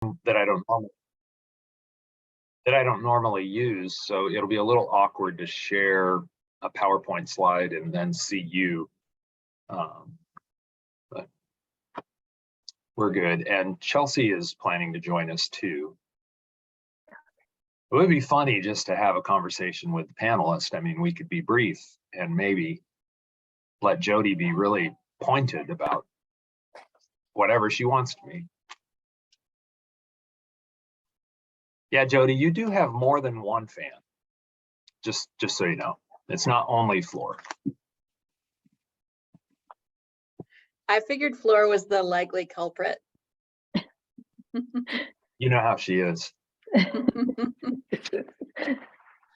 that I don't normally use, so it'll be a little awkward to share a PowerPoint slide and then see you. But we're good. And Chelsea is planning to join us too. It would be funny just to have a conversation with the panelists. I mean, we could be brief and maybe let Jody be really pointed about whatever she wants to be. Yeah, Jody, you do have more than one fan. Just so you know, it's not only Floor. I figured Flora was the likely culprit. You know how she is.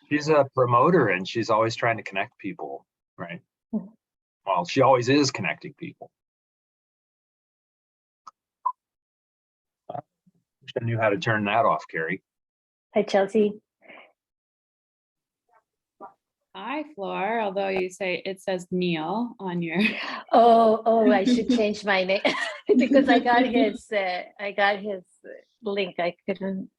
She's a promoter and she's always trying to connect people, right? Well, she always is connecting people. I wish I knew how to turn that off, Carrie. Hi, Chelsea. Hi, Floor, although you say it says Neil on your. Oh, I should change my name because I got his link. I don't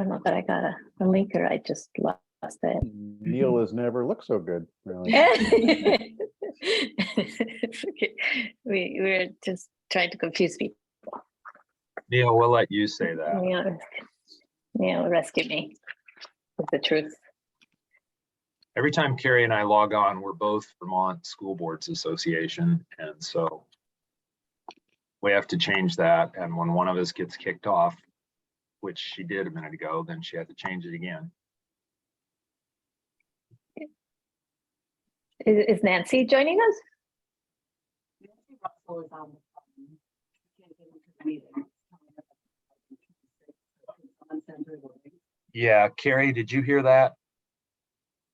know that I got a link or I just lost it. Neil has never looked so good, really. It's okay. We're just trying to confuse people. Neil, we'll let you say that. Neil, rescue me with the truth. Every time Carrie and I log on, we're both Vermont School Boards Association, and so we have to change that. And when one of us gets kicked off, which she did a minute ago, then she had to change it again. Is Nancy joining us? Yeah, Carrie, did you hear that?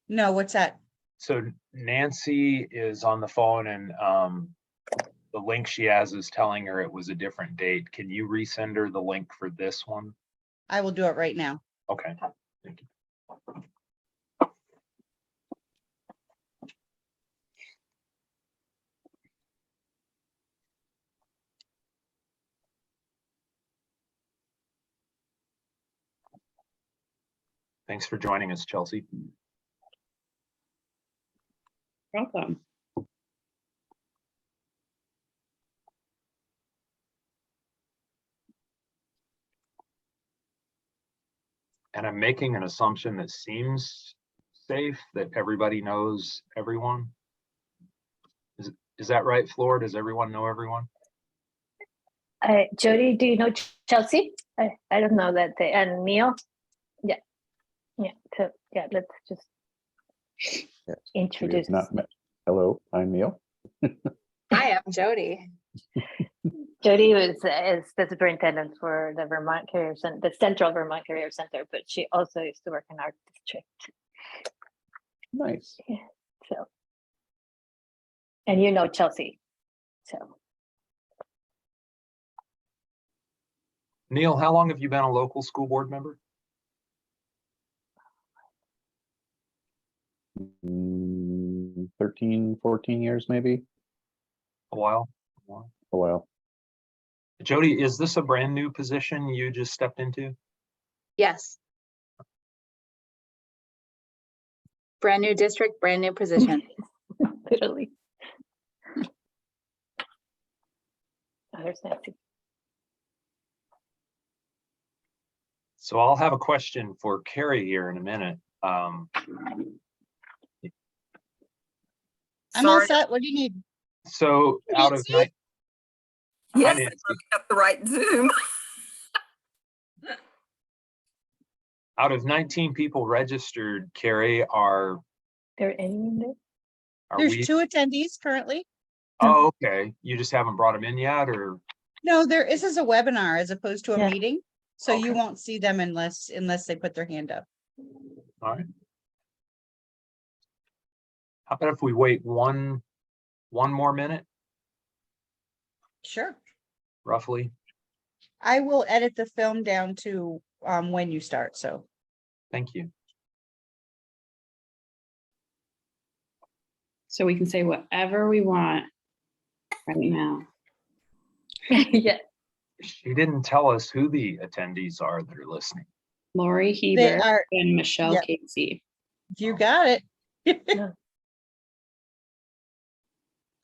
No, what's that? So Nancy is on the phone and the link she has is telling her it was a different date. Can you resend her the link for this one? I will do it right now. Okay, thank you. Thanks for joining us, Chelsea. Welcome. And I'm making an assumption that seems safe, that everybody knows everyone. Is that right, Floor? Does everyone know everyone? Jody, do you know Chelsea? I don't know that. And Neil? Yeah. So yeah, let's just Yes, introduce. not met. Hello, I'm Neil. Hi, I'm Jody. Jody is the superintendent for the Vermont Career Center, the Central Vermont Career Center, but she also used to work in our district. Nice. Yeah, so, and you know Chelsea, so. Neil, how long have you been a local school board member? 13, 14 years, maybe. A while. A while. Jody, is this a brand new position you just stepped into? Yes. Brand new district, brand new position. Literally. Oh, there's Nancy. So I'll have a question for Carrie here in a minute. I'm all set. What do you need? So out of Nancy? Yes, Nancy. I looked up the right Zoom. Out of 19 people registered, Carrie, are There any in there? There's we? 2 attendees currently. Oh, okay. You just haven't brought them in yet, or? No, this is a webinar as opposed to a Yeah. meeting. So you Okay. won't see them unless they put their hand up. All right. How about if we wait one more minute, Sure. roughly? I will edit the film down to when you start. So Thank you. So we can say whatever we want right now. Yeah. She didn't tell us who the attendees are that are listening. Lori They Heber are, and Michelle Yep. Casey. you got it.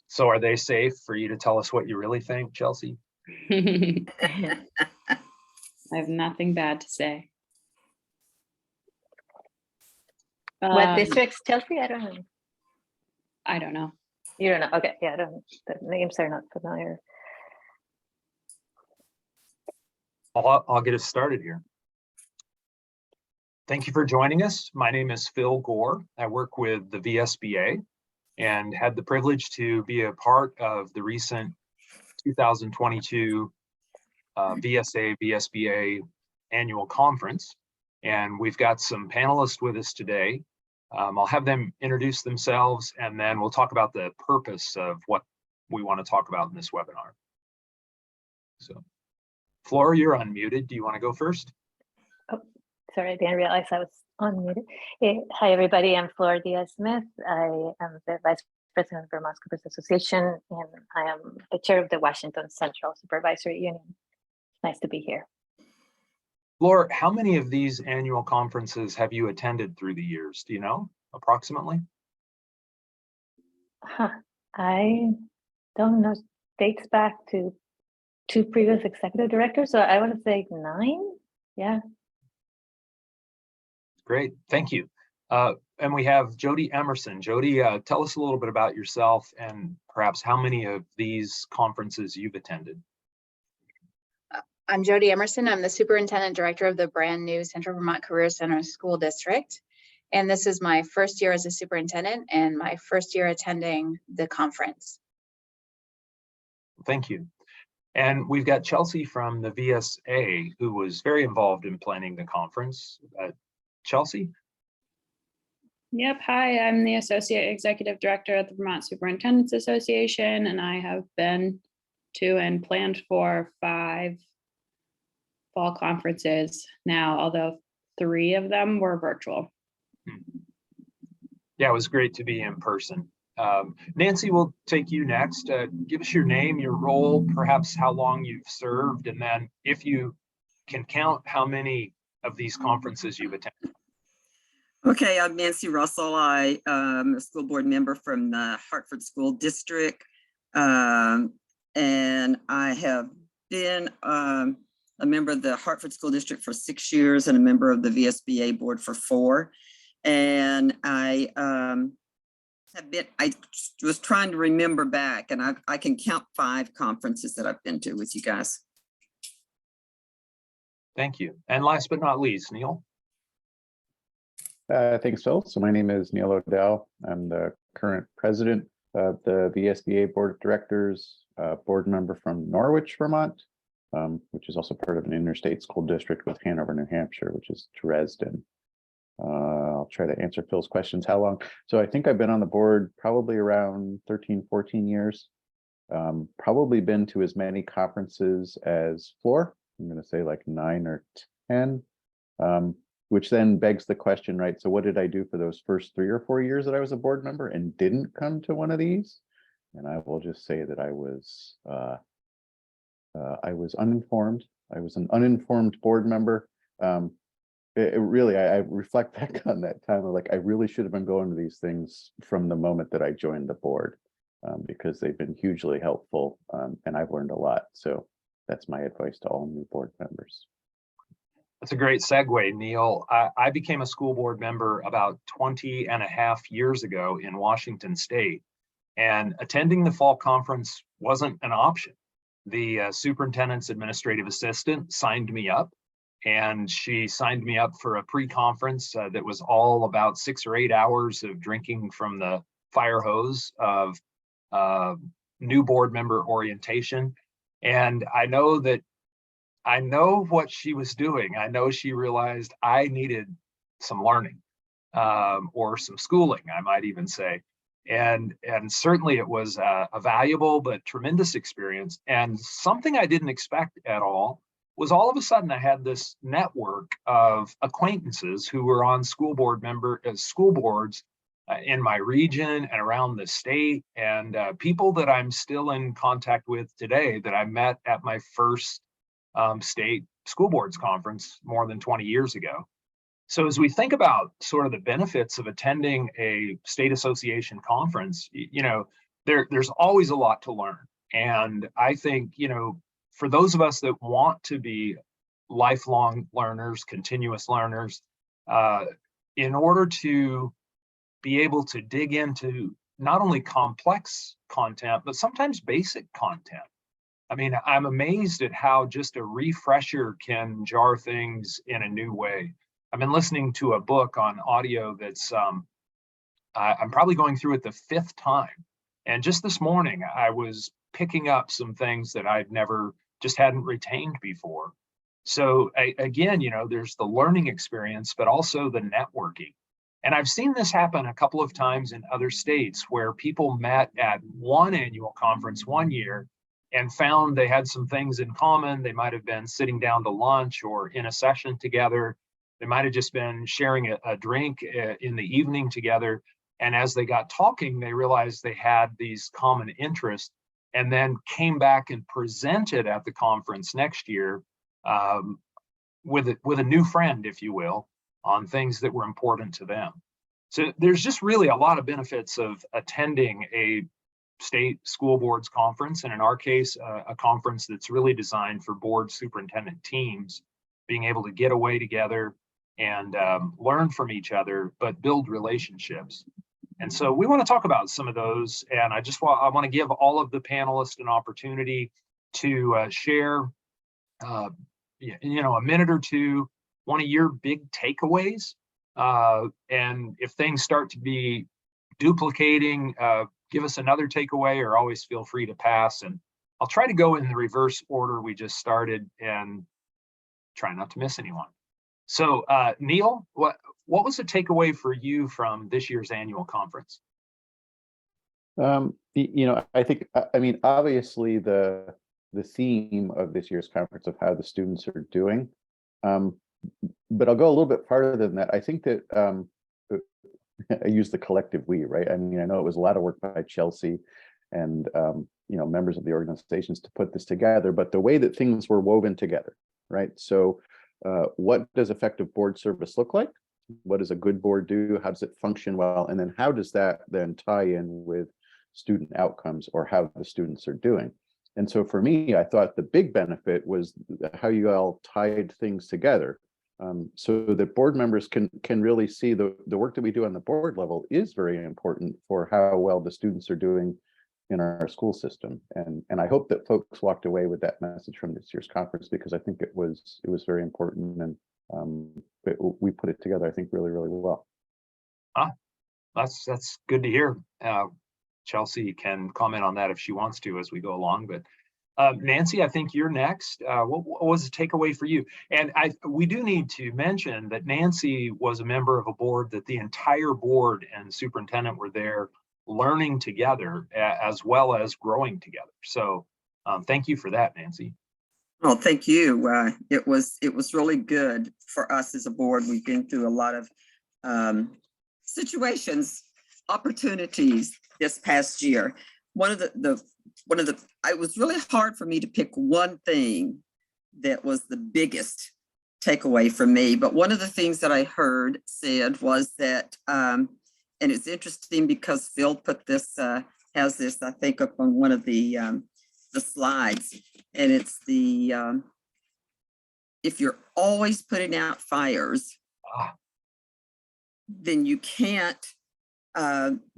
So are they safe for you to tell us what you really think, Chelsea? I have nothing bad to say. What districts, Chelsea? I don't know. I don't know. You don't know. Okay, yeah, I don't. The names are not familiar. I'll get us started here. Thank you for joining us. My name is Phil Gore. I work with the VSBA and had the privilege to be a part of the recent 2022 VSBA annual conference. And we've got some panelists with us today. I'll have them introduce themselves, and then we'll talk about the purpose of what we want to talk about in this webinar. So, Flora, you're unmuted. Do you want to go first? Sorry, I didn't realize I was unmuted. Hi, everybody. I'm Flora Diaz-Smith. I am the Vice President of Vermont School Boards Association, and I am the chair of the Washington Central Supervisory Union. Nice to be here. Flora, how many of these annual conferences have you attended through the years? Do you know, approximately? I don't know. Dates back to 2 previous executive directors, so I want to say 9. Yeah. Great, thank you. And we have Jody Emerson. Jody, tell us a little bit about yourself and perhaps how many of these conferences you've attended. I'm Jody Emerson. I'm the Superintendent Director of the brand new Central Vermont Career Center School District. And this is my first year as a superintendent and my first year attending the conference. Thank you. And we've got Chelsea from the VSA, who was very involved in planning the conference. Chelsea? Yep. Hi, I'm the Associate Executive Director at the Vermont Superintendents Association, and I have been to and planned for 5 fall conferences now, although 3 of them were virtual. Yeah, it was great to be in person. Nancy, we'll take you next. Give us your name, your role, perhaps how long you've served, and then if you can count how many of these conferences you've attended. Okay, I'm Nancy Russell. I am a school board member from the Hartford School District. And I have been a member of the Hartford School District for 6 years and a member of the VSBA board for 4. And I was trying to remember back, and I can count 5 conferences that I've been to with you guys. Thank you. And last but not least, Neil. Thanks, Phil. So my name is Neil O'Dell. I'm the current president of the VSBA Board of Directors, board member from Norwich, Vermont, which is also part of an interstate school district with Hanover, New Hampshire, which is Dresden. I'll try to answer Phil's questions. How long? So I think I've been on the board probably around 13, 14 years. Probably been to as many conferences as Flora. I'm going to say like 9 or 10. Which then begs the question, right? So what did I do for those first 3 or 4 years that I was a board member and didn't come to one of these? And I will just say that I was uninformed. I was an uninformed board member. Really, I reflect back on that time of like, I really should have been going to these things from the moment that I joined the board because they've been hugely helpful and I've learned a lot. So that's my advice to all new board members. That's a great segue, Neil. I became a school board member about 20 and a half years ago in Washington State, and attending the fall conference wasn't an option. The superintendent's administrative assistant signed me up, and she signed me up for a pre-conference that was all about 6 or 8 hours of drinking from the fire hose of new board member orientation. And I know what she was doing. I know she realized I needed some learning or some schooling, I might even say. And certainly it was a valuable but tremendous experience. And something I didn't expect at all was all of a sudden I had this network of acquaintances who were on school boards in my region and around the state, and people that I'm still in contact with today that I met at my first state school boards conference more than 20 years ago. So as we think about sort of the benefits of attending a state association conference, there's always a lot to learn. And I think, for those of us that want to be lifelong learners, continuous learners, in order to be able to dig into not only complex content, but sometimes basic content. I mean, I'm amazed at how just a refresher can jar things in a new way. I've been listening to a book on audio that's, I'm probably going through it the 5th time. And just this morning, I was picking up some things that I've never, just hadn't retained before. So again, there's the learning experience, but also the networking. And I've seen this happen a couple of times in other states where people met at one annual conference one year and found they had some things in common. They might have been sitting down to lunch or in a session together. They might have just been sharing a drink in the evening together. And as they got talking, they realized they had these common interests, and then came back and presented at the conference next year with a new friend, if you will, on things that were important to them. So there's just really a lot of benefits of attending a state school boards conference, and in our case, a conference that's really designed for board superintendent teams, being able to get away together and learn from each other, but build relationships. And so we want to talk about some of those, and I want to give all of the panelists an opportunity to share, a minute or two, one of your big takeaways. And if things start to be duplicating, give us another takeaway, or always feel free to pass. And I'll try to go in the reverse order we just started and try not to miss anyone. So Neil, what was the takeaway for you from this year's annual conference? I think, obviously the theme of this year's conference of how the students are doing, but I'll go a little bit farther than that. I think that I use the collective we, right? I mean, I know it was a lot of work by Chelsea and members of the organizations to put this together, but the way that things were woven together, right? So what does effective board service look like? What does a good board do? How does it function well? And then how does that then tie in with student outcomes, or how the students are doing? And so for me, I thought the big benefit was how you all tied things together, so that board members can really see the work that we do on the board level is very important for how well the students are doing in our school system. And I hope that folks walked away with that message from this year's conference, because I think it was very important, and we put it together, I think, really, really well. That's good to hear. Chelsea can comment on that if she wants to as we go along, but Nancy, I think you're next. What was the takeaway for you? And we do need to mention that Nancy was a member of a board that the entire board and superintendent were there learning together as well as growing together. So thank you for that, Nancy. Well, thank you. It was really good for us as a board. We've been through a lot of situations, opportunities this past year. It was really hard for me to pick one thing that was the biggest takeaway for me. But one of the things that I heard said was that, and it's interesting because Phil put this, has this, I think, up on one of the slides, and it's the, if you're always putting out fires, then you can't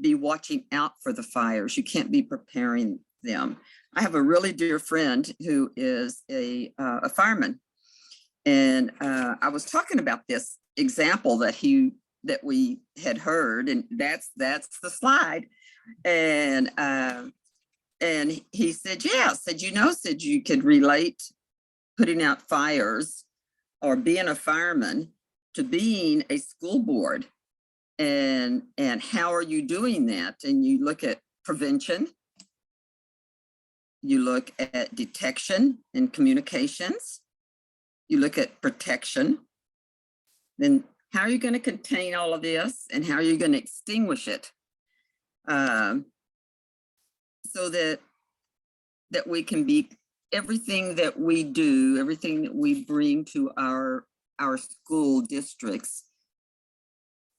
be watching out for the fires. You can't be preparing them. I have a really dear friend who is a fireman, and I was talking about this example that we had heard, and that's the slide, and he said, yeah, said you could relate putting out fires or being a fireman to being a school board. And how are you doing that? And you look at prevention, you look at detection and communications, you look at protection. Then how are you going to contain all of this, and how are you going to extinguish it, so that we can be everything that we do, everything that we bring to our school districts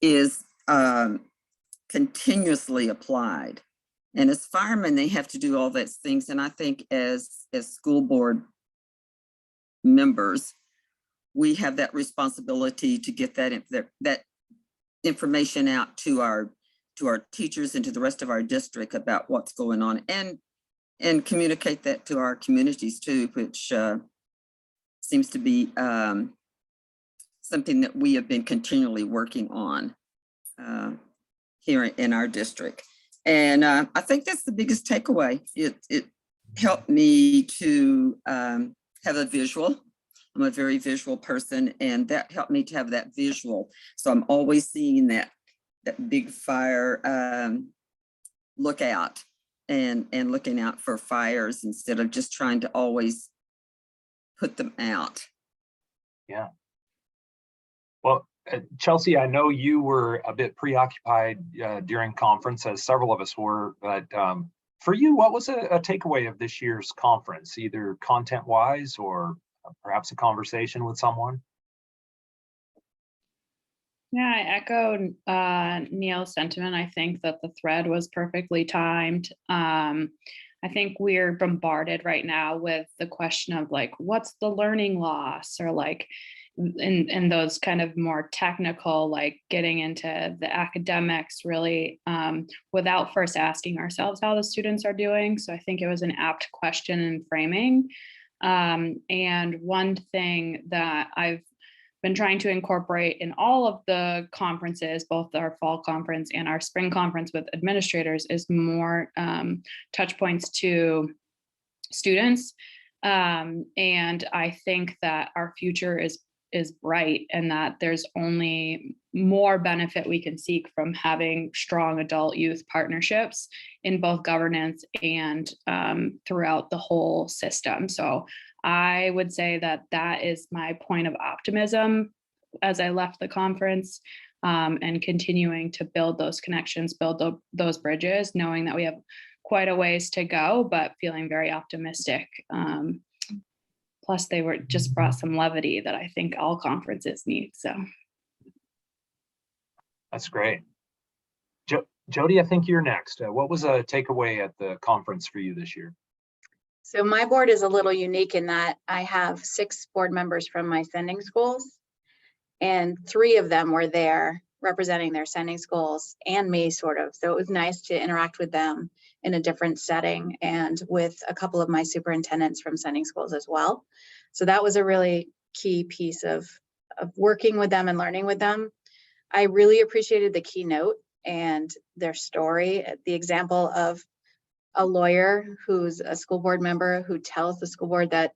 is continuously applied. And as firemen, they have to do all those things. And I think as school board members, we have that responsibility to get that information out to our teachers and to the rest of our district about what's going on, and communicate that to our communities too, which seems to be something that we have been continually working on here in our district. And I think that's the biggest takeaway. It helped me to have a visual. I'm a very visual person, and that helped me to have that visual. So I'm always seeing that big fire lookout and looking out for fires instead of just trying to always put them out. Yeah. Well, Chelsea, I know you were a bit preoccupied during conference, as several of us were, but for you, what was a takeaway of this year's conference, either content-wise or perhaps a conversation with someone? Yeah, I echo Neil's sentiment. I think that the thread was perfectly timed. I think we're bombarded right now with the question of like, what's the learning loss, or like, in those kind of more technical, like getting into the academics really without first asking ourselves how the students are doing. So I think it was an apt question and framing. And one thing that I've been trying to incorporate in all of the conferences, both our fall conference and our spring conference with administrators, is more touch points to students. And I think that our future is bright, and that there's only more benefit we can seek from having strong adult youth partnerships in both governance and throughout the whole system. So I would say that is my point of optimism as I left the conference, and continuing to build those connections, build those bridges, knowing that we have quite a ways to go, but feeling very optimistic. Plus, they were just brought some levity that I think all conferences need. So That's great. Jody, I think you're next. What was a takeaway at the conference for you this year? So my board is a little unique in that I have 6 board members from my sending schools, and 3 of them were there representing their sending schools and me, sort of. So it was nice to interact with them in a different setting, and with a couple of my superintendents from sending schools as well. So that was a really key piece of working with them and learning with them. I really appreciated the keynote and their story, the example of a lawyer who's a school board member who tells the school board that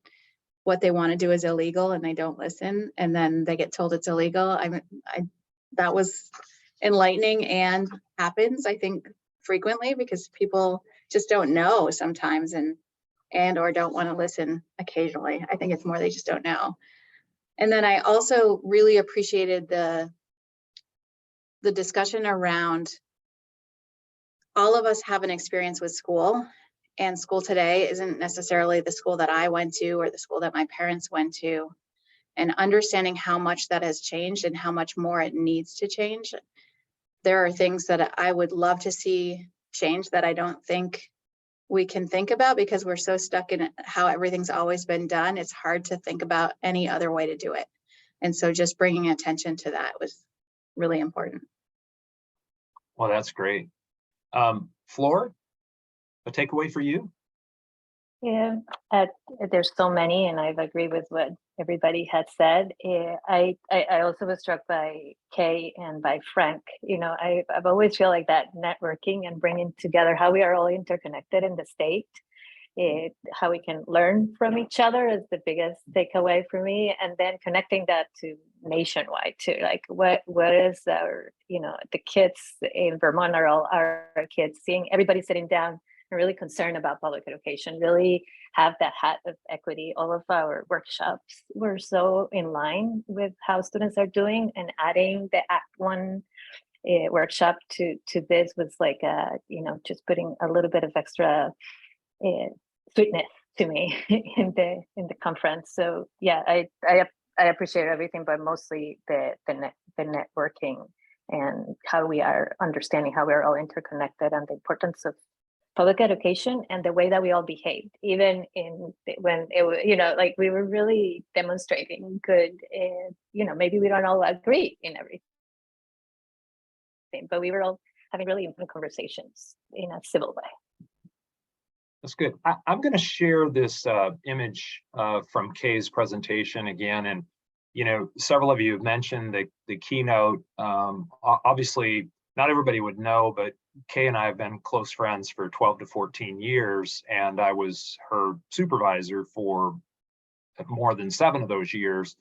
what they want to do is illegal and they don't listen, and then they get told it's illegal. That was enlightening, and happens, I think, frequently, because people just don't know sometimes and or don't want to listen occasionally. I think it's more they just don't know. And then I also really appreciated the discussion around all of us have an experience with school, and school today isn't necessarily the school that I went to or the school that my parents went to, and understanding how much that has changed and how much more it needs to change. There are things that I would love to see change that I don't think we can think about, because we're so stuck in how everything's always been done. It's hard to think about any other way to do it. And so just bringing attention to that was really important. Well, that's great. Flor, a takeaway for you? Yeah, there's so many, and I've agreed with what everybody had said. I also was struck by Kay and by Frank. You know, I've always feel like that networking and bringing together how we are all interconnected in the state, how we can learn from each other is the biggest takeaway for me, and then connecting that to nationwide too. Like what is our, you know, the kids in Vermont are all our kids, seeing everybody sitting down and really concerned about public education, really have that hat of equity. All of our workshops were so in line with how students are doing, and adding the Act One workshop to this was like, you know, just putting a little bit of extra sweetness to me in the conference. So yeah, I appreciate everything, but mostly the networking and how we are understanding how we're all interconnected and the importance of public education and the way that we all behaved, even when it was, like we were really demonstrating good, maybe we don't all agree in everything, but we were all having really important conversations in a civil way. That's good. I'm going to share this image from Kay's presentation again. And, several of you have mentioned the keynote. Obviously, not everybody would know, but Kay and I have been close friends for 12 to 14 years, and I was her supervisor for more than 7 of those years.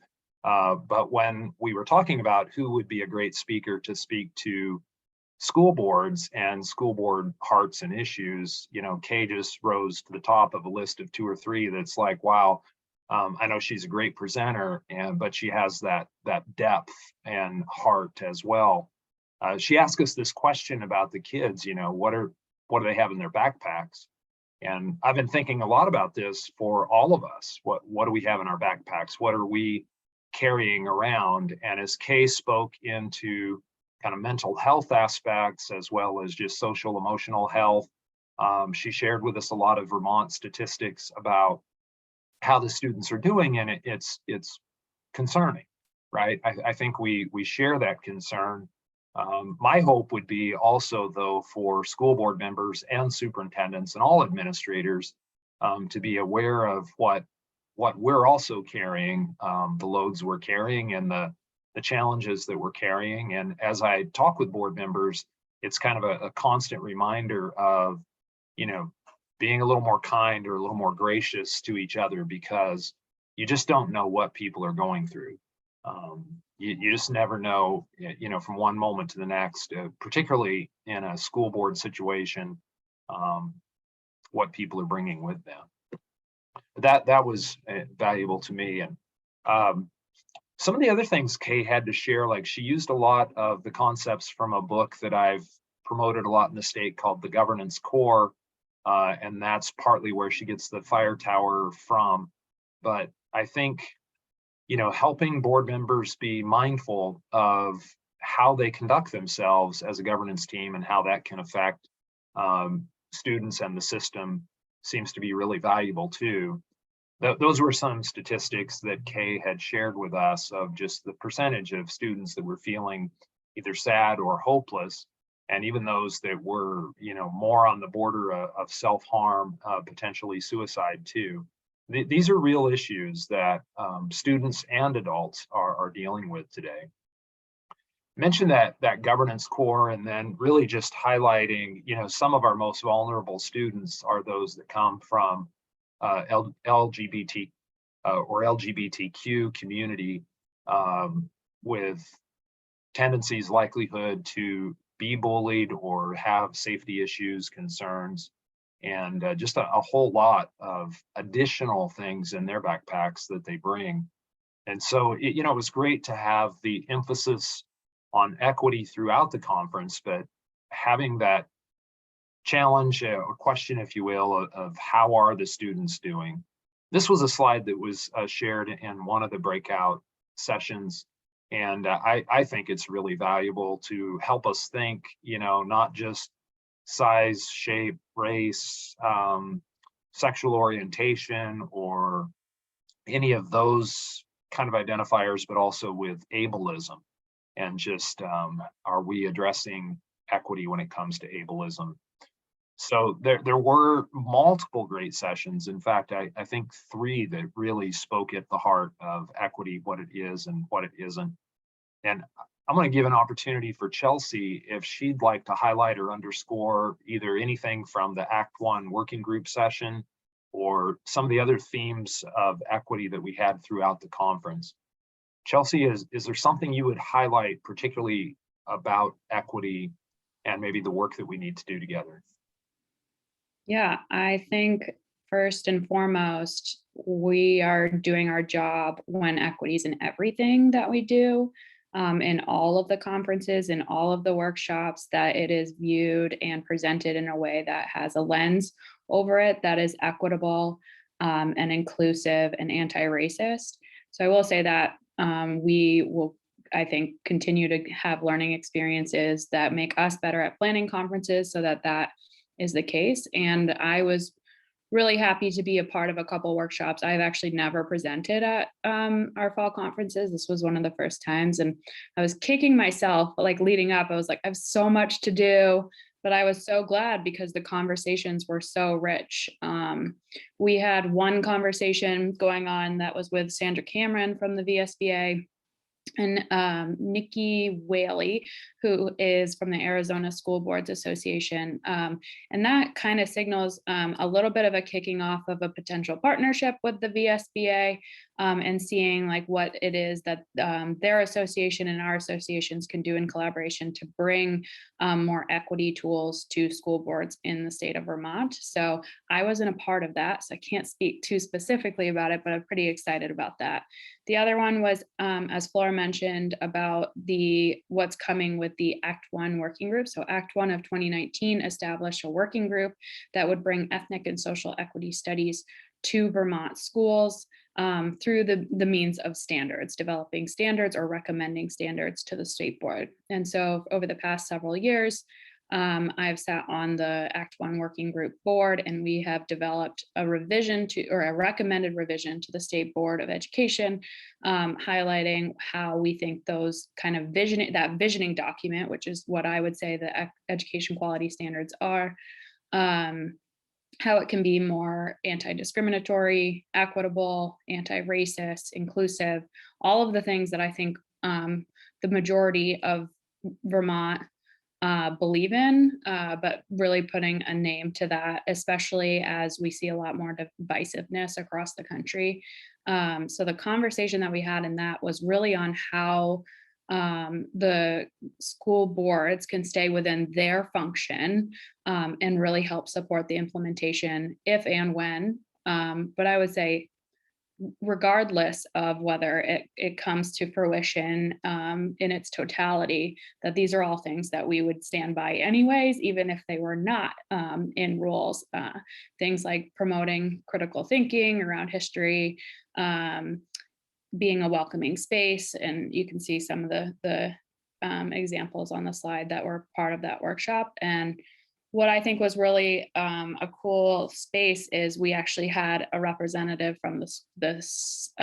But when we were talking about who would be a great speaker to speak to school boards and school board hearts and issues, Kay just rose to the top of a list of 2 or 3 that's like, wow, I know she's a great presenter, but she has that depth and heart as well. She asked us this question about the kids, what do they have in their backpacks? And I've been thinking a lot about this for all of us. What do we have in our backpacks? What are we carrying around? And as Kay spoke into kind of mental health aspects, as well as just social emotional health, she shared with us a lot of Vermont statistics about how the students are doing, and it's concerning, right? I think we share that concern. My hope would be also, though, for school board members and superintendents and all administrators to be aware of what we're also carrying, the loads we're carrying, and the challenges that we're carrying. And as I talk with board members, it's kind of a constant reminder of, being a little more kind or a little more gracious to each other, because you just don't know what people are going through. You just never know, from one moment to the next, particularly in a school board situation, what people are bringing with them. But that was valuable to me. And some of the other things Kay had to share, like she used a lot of the concepts from a book that I've promoted a lot in the state called The Governance Core. And that's partly where she gets the fire tower from. But I think, helping board members be mindful of how they conduct themselves as a governance team and how that can affect students and the system seems to be really valuable too. Those were some statistics that Kay had shared with us of just the percentage of students that were feeling either sad or hopeless, and even those that were, more on the border of self-harm, potentially suicide too. These are real issues that students and adults are dealing with today. Mention that governance core, and then really just highlighting, some of our most vulnerable students are those that come from LGBT or LGBTQ community with tendencies, likelihood to be bullied or have safety issues, concerns, and just a whole lot of additional things in their backpacks that they bring. And so, it was great to have the emphasis on equity throughout the conference, but having that challenge or question, if you will, of how are the students doing. This was a slide that was shared in one of the breakout sessions. And I think it's really valuable to help us think, not just size, shape, race, sexual orientation, or any of those kind of identifiers, but also with ableism. And just, are we addressing equity when it comes to ableism? So there were multiple great sessions. In fact, I think 3 that really spoke at the heart of equity, what it is and what it isn't. And I'm going to give an opportunity for Chelsea if she'd like to highlight or underscore either anything from the Act 1 working group session or some of the other themes of equity that we had throughout the conference. Chelsea, is there something you would highlight particularly about equity and maybe the work that we need to do together? Yeah, I think first and foremost, we are doing our job when equity is in everything that we do, in all of the conferences, in all of the workshops, that it is viewed and presented in a way that has a lens over it that is equitable. and inclusive and anti-racist. So I will say that we will, I think, continue to have learning experiences that make us better at planning conferences so that that is the case. And I was really happy to be a part of a couple workshops. I've actually never presented at our fall conferences. This was one of the first times, and I was kicking myself, like leading up, I was like, I have so much to do, but I was so glad because the conversations were so rich. We had one conversation going on that was with Sandra Cameron from the VSBA, and Nikki Whaley, who is from the Arizona School Boards Association. And that kind of signals a little bit of a kicking off of a potential partnership with the VSBA, and seeing like what it is that their association and our associations can do in collaboration to bring more equity tools to school boards in the state of Vermont. So I wasn't a part of that, so I can't speak too specifically about it, but I'm pretty excited about that. The other one was, as Flora mentioned, about what's coming with the Act One working group. So Act One of 2019 established a working group that would bring ethnic and social equity studies to Vermont schools through the means of standards, developing standards or recommending standards to the state board. And so over the past several years, I've sat on the Act One working group board, and we have developed a revision to, or a recommended revision to the State Board of Education, highlighting how we think those kind of visioning document, which is what I would say the education quality standards are, how it can be more anti-discriminatory, equitable, anti-racist, inclusive, all of the things that I think the majority of Vermont believe in, but really putting a name to that, especially as we see a lot more divisiveness across the country. So the conversation that we had in that was really on how the school boards can stay within their function and really help support the implementation if and when. But I would say, regardless of whether it comes to fruition in its totality, that these are all things that we would stand by anyways, even if they were not in rules. Things like promoting critical thinking around history, being a welcoming space, and you can see some of the examples on the slide that were part of that workshop. And what I think was really a cool space is we actually had a representative from this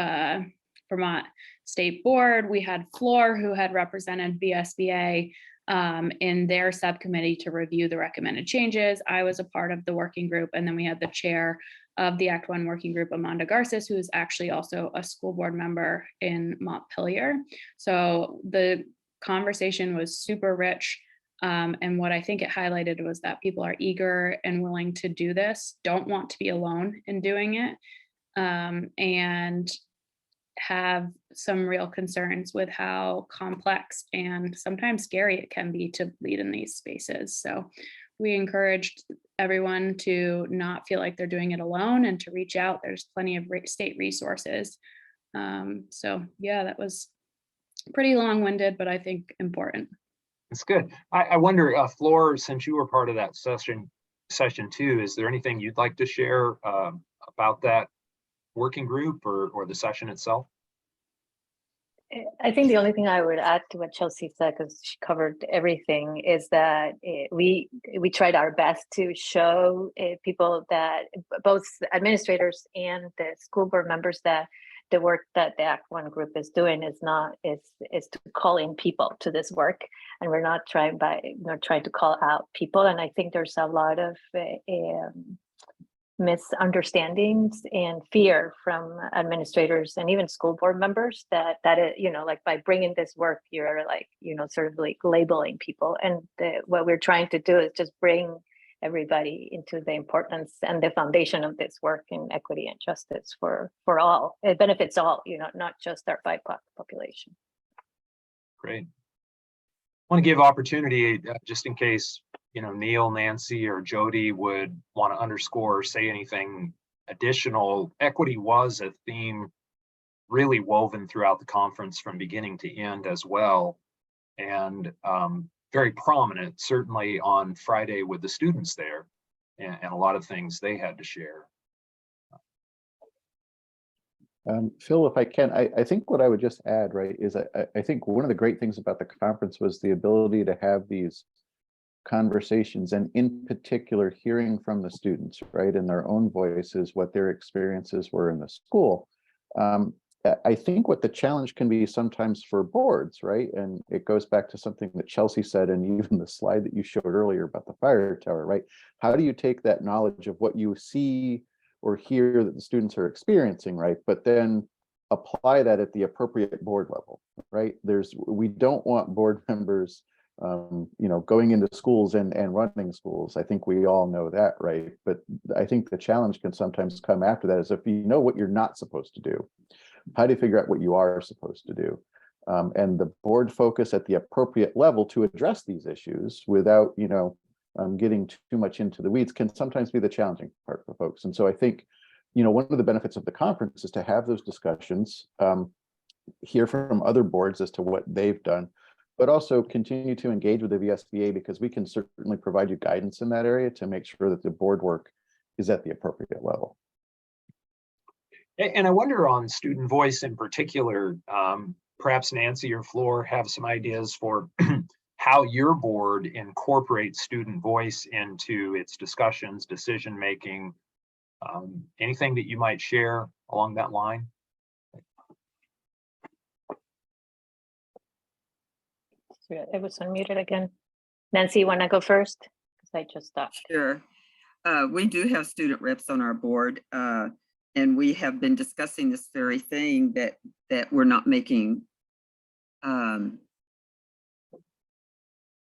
Vermont State Board. We had Floor, who had represented VSBA in their subcommittee to review the recommended changes. I was a part of the working group, and then we had the chair of the Act One working group, Amanda Garces, who is actually also a school board member in Montpelier. So the conversation was super rich. And what I think it highlighted was that people are eager and willing to do this, don't want to be alone in doing it, and have some real concerns with how complex and sometimes scary it can be to lead in these spaces. So we encouraged everyone to not feel like they're doing it alone and to reach out. There's plenty of state resources. So yeah, that was pretty long-winded, but I think important. It's good. I wonder, Floor, since you were part of that session too, is there anything you'd like to share about that working group or the session itself? I think the only thing I would add to what Chelsea said, because she covered everything, is that we tried our best to show people, that both administrators and the school board members, that the work that the Act One group is doing is to call in people to this work, and we're not trying to call out people. And I think there's a lot of misunderstandings and fear from administrators and even school board members that it, like by bringing this work, you're like, sort of like labeling people. And what we're trying to do is just bring everybody into the importance and the foundation of this work in equity and justice for all. It benefits all, not just our BIPOC population. Great. I want to give opportunity just in case, Neil, Nancy, or Jody would want to underscore or say anything additional. Equity was a theme really woven throughout the conference from beginning to end as well. And very prominent, certainly on Friday with the students there, and a lot of things they had to share. Phil, if I can, I think what I would just add, right, is I think one of the great things about the conference was the ability to have these conversations, and in particular, hearing from the students, right, in their own voices, what their experiences were in the school. I think what the challenge can be sometimes for boards, right, and it goes back to something that Chelsea said, and even the slide that you showed earlier about the fire tower, right? How do you take that knowledge of what you see or hear that the students are experiencing, right, but then apply that at the appropriate board level, right? We don't want board members going into schools and running schools. I think we all know that, right? But I think the challenge can sometimes come after that, is if you know what you're not supposed to do, how do you figure out what you are supposed to do? And the board focus at the appropriate level to address these issues without, getting too much into the weeds can sometimes be the challenging part for folks. And so I think, one of the benefits of the conference is to have those discussions, hear from other boards as to what they've done, but also continue to engage with the VSBA, because we can certainly provide you guidance in that area to make sure that the board work is at the appropriate level. And I wonder, on student voice in particular, perhaps Nancy or Floor have some ideas for how your board incorporates student voice into its discussions, decision-making, anything that you might share along that line? It was unmuted again. Nancy, you want to go first? Because I just stopped. Sure. We do have student reps on our board, and we have been discussing this very thing, that we're not making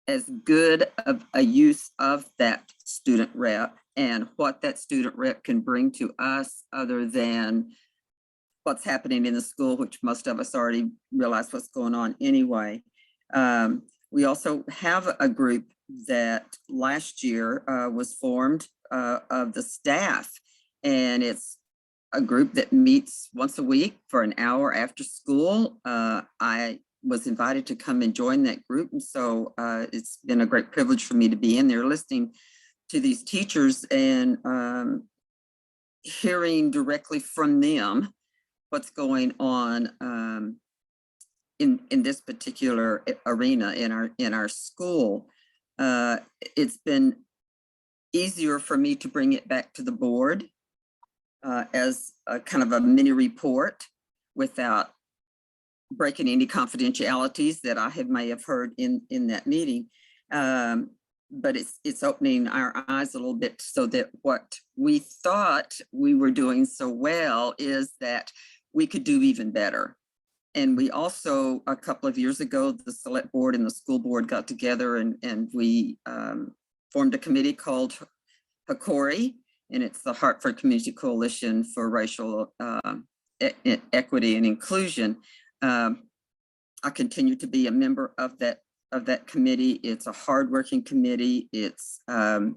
as good of a use of that student rep and what that student rep can bring to us, other than what's happening in the school, which most of us already realize what's going on anyway. We also have a group that last year was formed of the staff, and it's a group that meets once a week for an hour after school. I was invited to come and join that group, and so it's been a great privilege for me to be in there listening to these teachers and hearing directly from them what's going on in this particular arena in our school. It's been easier for me to bring it back to the board as a kind of a mini report without breaking any confidentialities that I may have heard in that meeting. But it's opening our eyes a little bit, so that what we thought we were doing so well is that we could do even better. And we also, a couple of years ago, the select board and the school board got together and we formed a committee called HCORI, and it's the Hartford Community Coalition for Racial Equity and Inclusion. I continue to be a member of that committee. It's a hardworking committee. It's was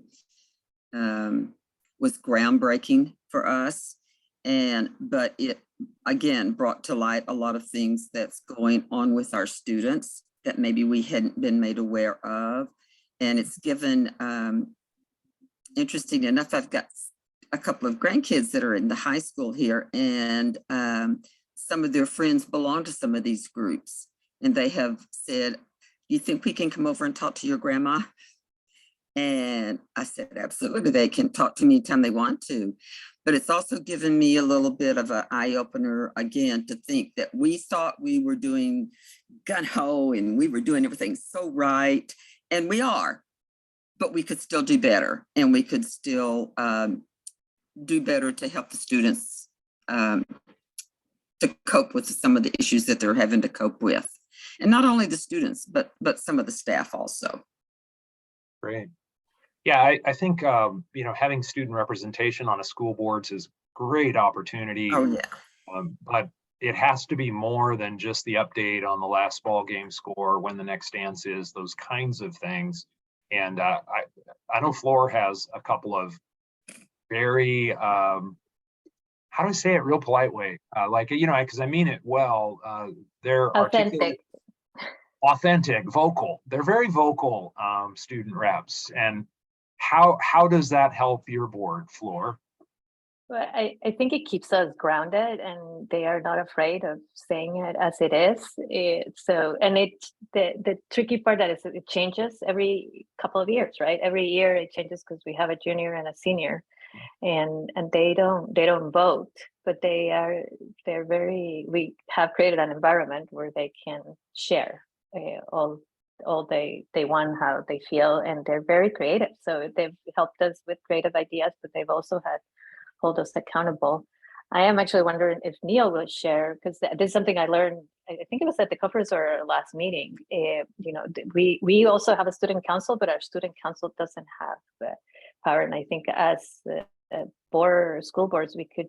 groundbreaking for us, but it again brought to light a lot of things that's going on with our students that maybe we hadn't been made aware of. And it's given, interesting enough, I've got a couple of grandkids that are in the high school here, and some of their friends belong to some of these groups, and they have said, "You think we can come over and talk to your grandma?" And I said, absolutely, they can talk to me anytime they want to. But it's also given me a little bit of an eye opener again, to think that we thought we were doing gung-ho and we were doing everything so right, and we are, but we could still do better, and we could still do better to help the students to cope with some of the issues that they're having to cope with. And not only the students, but some of the staff also. Great. Yeah, I think, having student representation on a school board is great opportunity. Oh, yeah. But it has to be more than just the update on the last ball game score, when the next dance is, those kinds of things. And I know Floor has a couple of very, how do I say it real polite way? Because I mean it well. They're authentic, vocal. They're very vocal student reps. And how does that help your board, Floor? Well, I think it keeps us grounded, and they are not afraid of saying it as it is. The tricky part that is it changes every couple of years, right? Every year it changes because we have a junior and a senior, and they don't vote, but they're very. We have created an environment where they can share all they want, how they feel, and they're very creative. So they've helped us with creative ideas, but they've also had hold us accountable. I am actually wondering if Neil will share, because this is something I learned, I think it was at the conference or our last meeting. We also have a student council, but our student council doesn't have the power. And I think as school boards, we could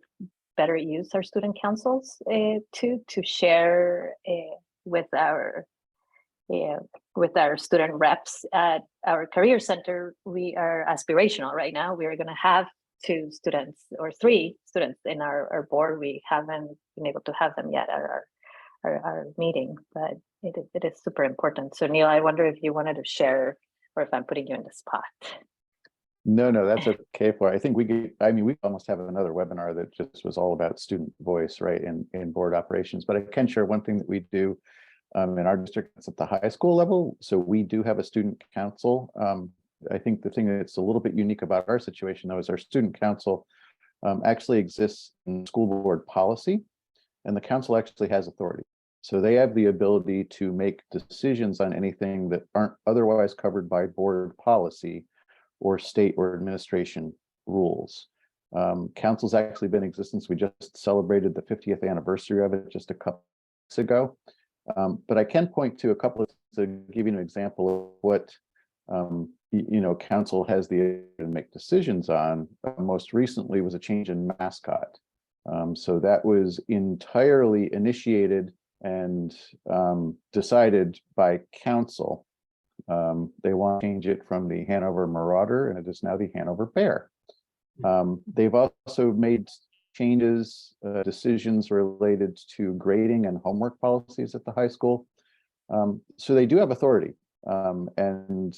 better use our student councils to share with our student reps at our career center. We are aspirational right now. We are going to have 2 students or 3 students in our board. We haven't been able to have them yet at our meeting, but it is super important. So Neil, I wonder if you wanted to share, or if I'm putting you in the spot. No, that's okay. I think we almost have another webinar that just was all about student voice, right, in board operations. But I can share one thing that we do in our district. It's at the high school level. So we do have a student council. I think the thing that's a little bit unique about our situation, though, is our student council actually exists in school board policy, and the council actually has authority. So they have the ability to make decisions on anything that aren't otherwise covered by board policy or state or administration rules. Council's actually been in existence. We just celebrated the 50th anniversary of it just a couple weeks ago. But I can point to a couple to give you an example of what council has the ability to make decisions on. Most recently was a change in mascot. So that was entirely initiated and decided by council. They want to change it from the Hanover Marauder, and it is now the Hanover Bear. They've also made changes, decisions related to grading and homework policies at the high school. So they do have authority. And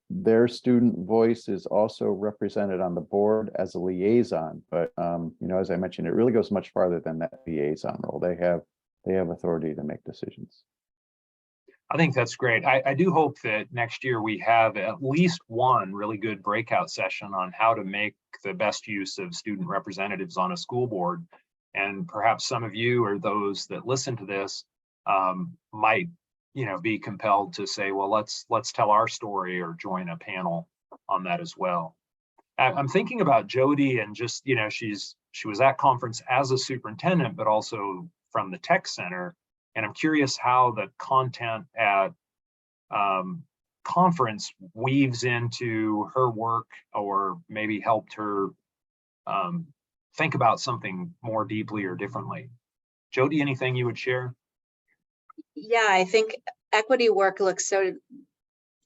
their student voice is also represented on the board as a liaison, but as I mentioned, it really goes much farther than that liaison role. They have authority to make decisions. I think that's great. I do hope that next year we have at least one really good breakout session on how to make the best use of student representatives on a school board. And perhaps some of you or those that listen to this might be compelled to say, well, let's tell our story or join a panel on that as well. I'm thinking about Jody, and just, she was at conference as a superintendent, but also from the tech center. And I'm curious how the content at conference weaves into her work, or maybe helped her think about something more deeply or differently. Jody, anything you would share? Yeah, I think equity work looks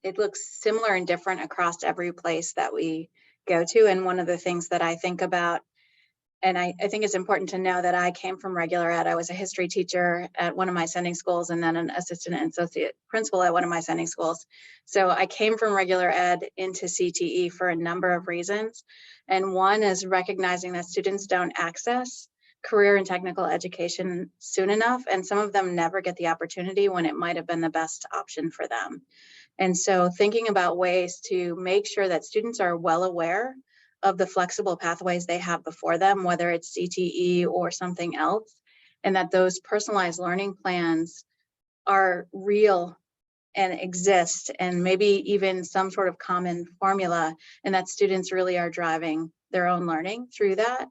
similar and different across every place that we go to. And one of the things that I think about, and I think it's important to know that I came from regular ed. I was a history teacher at one of my sending schools, and then an assistant and associate principal at one of my sending schools. So I came from regular ed into CTE for a number of reasons. And one is recognizing that students don't access career and technical education soon enough, and some of them never get the opportunity when it might have been the best option for them. And so thinking about ways to make sure that students are well aware of the flexible pathways they have before them, whether it's CTE or something else, and that those personalized learning plans are real and exist, and maybe even some sort of common formula, and that students really are driving their own learning through that.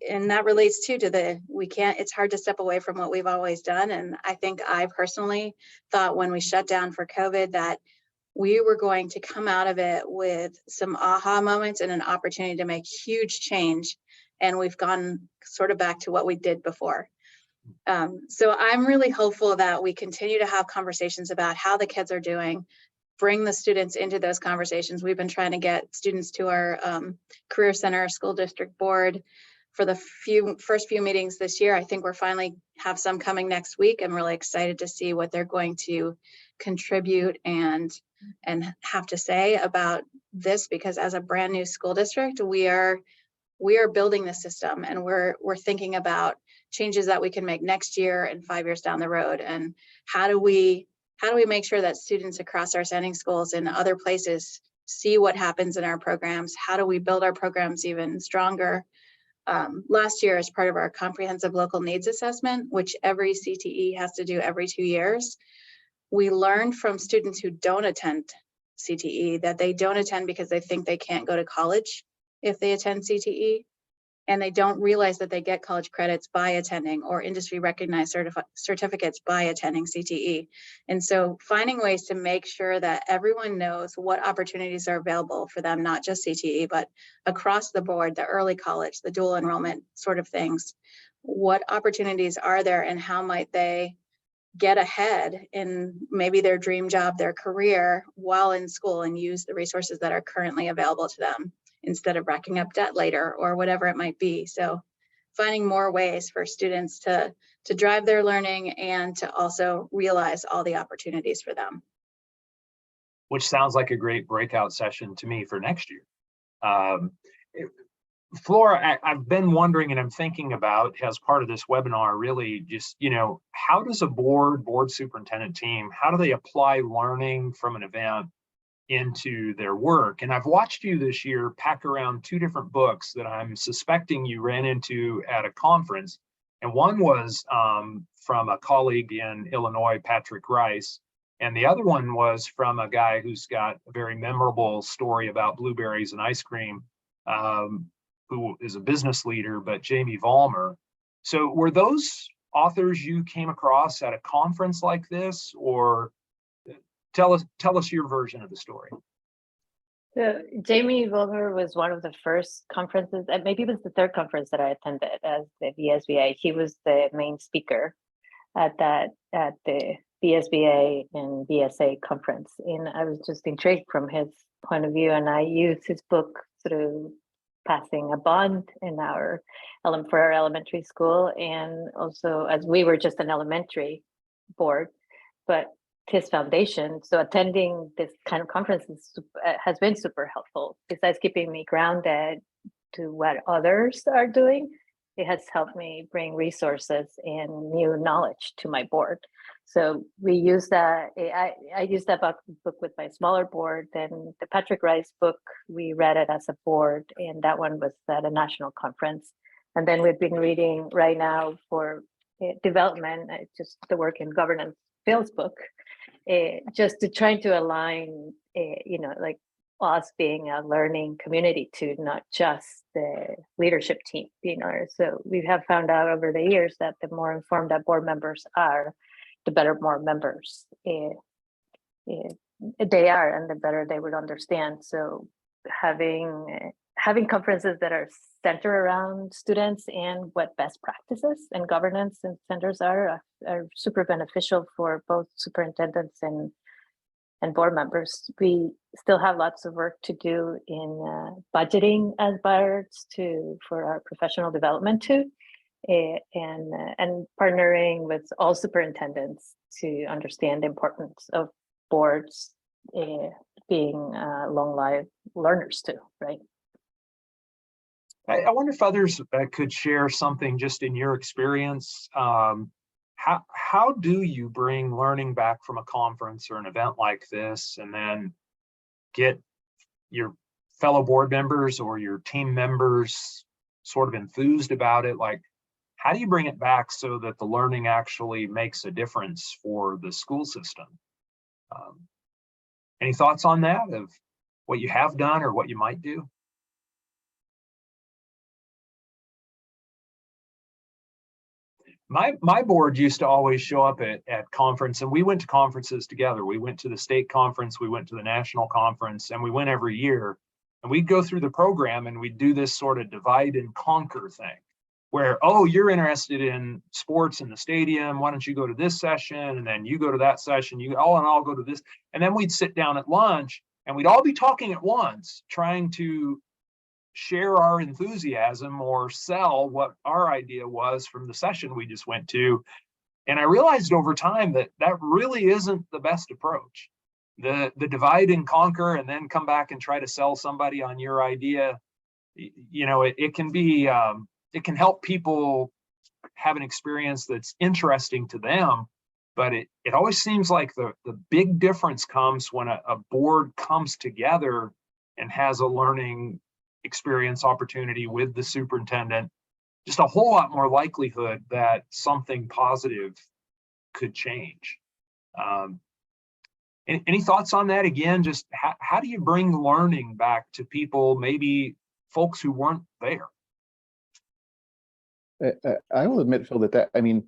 And that relates too to it's hard to step away from what we've always done. And I think I personally thought when we shut down for COVID that we were going to come out of it with some aha moments and an opportunity to make huge change. And we've gone sort of back to what we did before. So I'm really hopeful that we continue to have conversations about how the kids are doing, bring the students into those conversations. We've been trying to get students to our Career Center School District Board for the first few meetings this year. I think we're finally have some coming next week. I'm really excited to see what they're going to contribute and have to say about this, because as a brand new school district, we are we are building the system and we're thinking about changes that we can make next year and 5 years down the road. And how do we make sure that students across our sending schools and other places see what happens in our programs? How do we build our programs even stronger? Last year, as part of our comprehensive local needs assessment, which every CTE has to do every 2 years, we learned from students who don't attend CTE that they don't attend because they think they can't go to college if they attend CTE, and they don't realize that they get college credits by attending, or industry recognized certificates by attending CTE. And so finding ways to make sure that everyone knows what opportunities are available for them, not just CTE, but across the board, the early college, the dual enrollment sort of things. What opportunities are there and how might they get ahead in maybe their dream job, their career while in school, and use the resources that are currently available to them instead of racking up debt later or whatever it might be. So finding more ways for students to drive their learning and to also realize all the opportunities for them. Which sounds like a great breakout session to me for next year. Flora, I've been wondering and I'm thinking about, as part of this webinar, really just, how does a board superintendent team, how do they apply learning from an event into their work? And I've watched you this year pack around 2 different books that I'm suspecting you ran into at a conference. And one was from a colleague in Illinois, Patrick Rice. And the other one was from a guy who's got a very memorable story about blueberries and ice cream, who is a business leader, but Jamie Vollmer. So were those authors you came across at a conference like this, or tell us your version of the story? So Jamie Vollmer was one of the first conferences, and maybe it was the 3rd conference that I attended as the VSBA. He was the main speaker at the VSBA and VSA conference. And I was just intrigued from his point of view, and I used his book through passing a bond in for our elementary school, and also as we were just an elementary board, but his foundation. So attending this kind of conferences has been super helpful. Besides keeping me grounded to what others are doing, it has helped me bring resources and new knowledge to my board. So we use that. I use that book with my smaller board. Then the Patrick Rice book, we read it as a board, and that one was at a national conference. And then we've been reading right now for development, just the work in governance, Phil's book, just to try to align, like us being a learning community to not just the leadership team. So we have found out over the years that the more informed that board members are, the better more members they are, and the better they would understand. So having conferences that are centered around students and what best practices and governance and centers are super beneficial for both superintendents and board members. We still have lots of work to do in budgeting as buyers for our professional development too, and partnering with all superintendents to understand the importance of boards being long life learners too, right? I wonder if others could share something just in your experience. How do you bring learning back from a conference or an event like this, and then get your fellow board members or your team members sort of enthused about it? Like, how do you bring it back so that the learning actually makes a difference for the school system? Any thoughts on that, of what you have done or what you might do? My board used to always show up at conference, and we went to conferences together. We went to the state conference, we went to the national conference, and we went every year. And we'd go through the program and we'd do this sort of divide and conquer thing, where, oh, you're interested in sports in the stadium, why don't you go to this session? And then you go to that session, and I'll go to this. And then we'd sit down at lunch and we'd all be talking at once, trying to share our enthusiasm or sell what our idea was from the session we just went to. And I realized over time that really isn't the best approach. The divide and conquer and then come back and try to sell somebody on your idea you know, it can be, it can help people have an experience that's interesting to them. But it always seems like the big difference comes when a board comes together and has a learning experience opportunity with the superintendent. Just a whole lot more likelihood that something positive could change. Any thoughts on that? Again, just how do you bring learning back to people, maybe folks who weren't there? I will admit, Phil, I mean,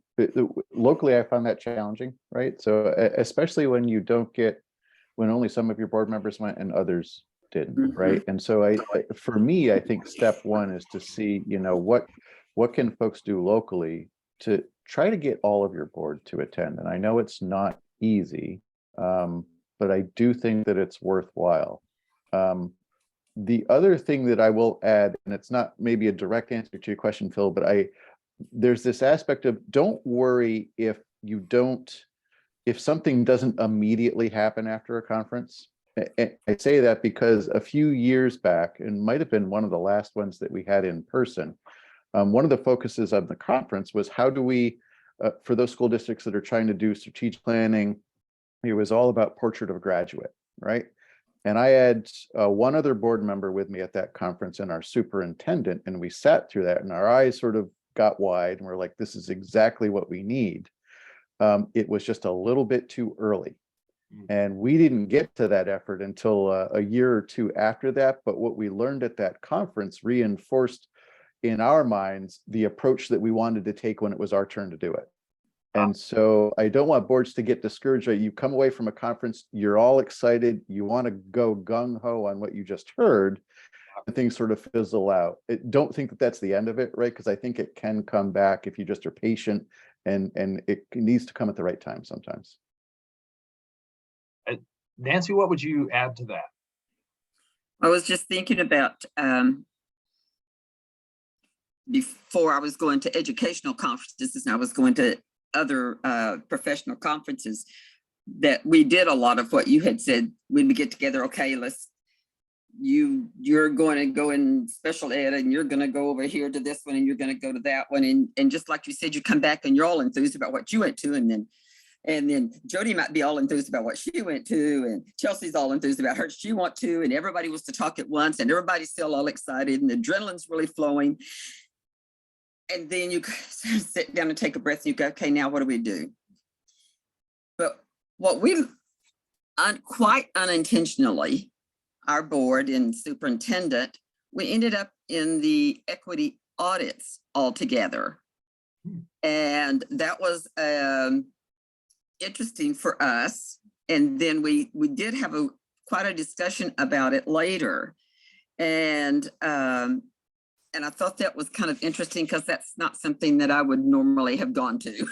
locally, I found that challenging, right? So especially when you don't get, when only some of your board members went and others didn't, right? And so for me, I think step one is to see, you know, what can folks do locally to try to get all of your board to attend. And I know it's not easy, but I do think that it's worthwhile. The other thing that I will add, and it's not maybe a direct answer to your question, Phil, but there's this aspect of don't worry if something doesn't immediately happen after a conference. I say that because a few years back, and might have been one of the last ones that we had in person, one of the focuses of the conference was how do we, for those school districts that are trying to do strategic planning, it was all about portrait of a graduate, right? And I had one other board member with me at that conference and our superintendent, and we sat through that and our eyes sort of got wide and we're like, this is exactly what we need. It was just a little bit too early. And we didn't get to that effort until a year or two after that. But what we learned at that conference reinforced in our minds the approach that we wanted to take when it was our turn to do it. And so I don't want boards to get discouraged. Right? You come away from a conference, you're all excited, you want to go gung-ho on what you just heard, and things sort of fizzle out. Don't think that that's the end of it, right? Because I think it can come back if you just are patient, and it needs to come at the right time sometimes. Nancy, what would you add to that? I was just thinking about before I was going to educational conferences and I was going to other professional conferences, that we did a lot of what you had said when we get together. Okay, you're going to go in special ed and you're going to go over here to this one and you're going to go to that one, and just like you said, you come back and you're all enthused about what you went to, and then Jody might be all enthused about what she went to, and Chelsea's all enthused about her she went to, and everybody wants to talk at once, and everybody's still all excited, and the adrenaline's really flowing. And then you sit down and take a breath and you go, okay, now what do we do? But what we, quite unintentionally, our board and superintendent, we ended up in the equity audits altogether. And that was interesting for us. And then we did have quite a discussion about it later. And I thought that was kind of interesting because that's not something that I would normally have gone to.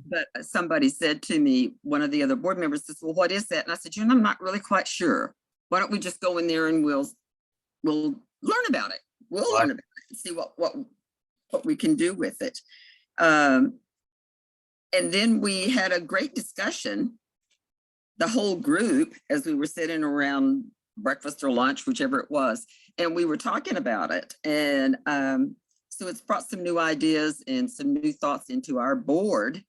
But somebody said to me, one of the other board members says, well, what is that? And I said, I'm not really quite sure. Why don't we just go in there and we'll learn about it. We'll learn about it and see what we can do with it. And then we had a great discussion, the whole group, as we were sitting around breakfast or lunch, whichever it was, and we were talking about it. And so it's brought some new ideas and some new thoughts into our board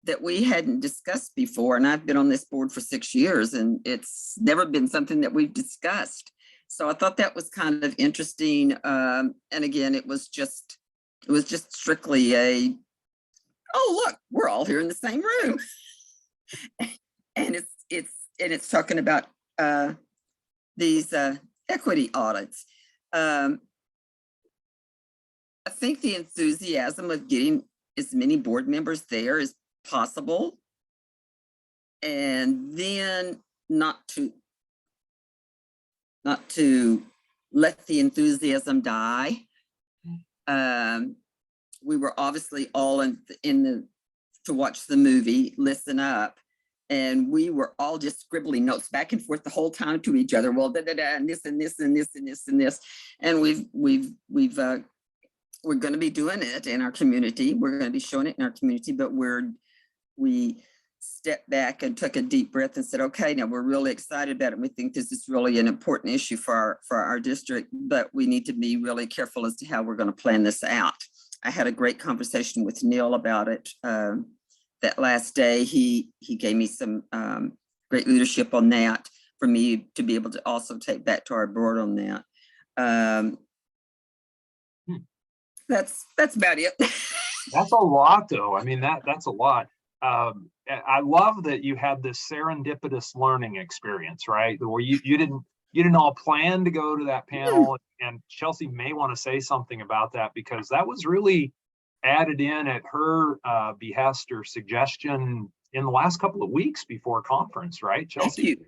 that we hadn't discussed before. And I've been on this board for 6 years and it's never been something that we've discussed. So I thought that was kind of interesting. And again, it was just strictly oh, look, we're all here in the same room. And it's talking about these equity audits. I think the enthusiasm of getting as many board members there as possible, and then not to let the enthusiasm die. We were obviously all to watch the movie, listen up. And we were all just scribbling notes back and forth the whole time to each other. Well, and this and this and this and this and this. And we're going to be doing it in our community. We're going to be showing it in our community, but we stepped back and took a deep breath and said, okay, now we're really excited about it. We think this is really an important issue for our district, but we need to be really careful as to how we're going to plan this out. I had a great conversation with Neil about it that last day. He gave me some great leadership on that for me to be able to also take back to our board on that. That's about it. That's a lot, though. I mean, that's a lot. I love that you had this serendipitous learning experience, right? Where you didn't all plan to go to that panel, and Chelsea may want to say something about that, because that was really added in at her behest or suggestion in the last couple of weeks before conference, right, Chelsea? Thank you.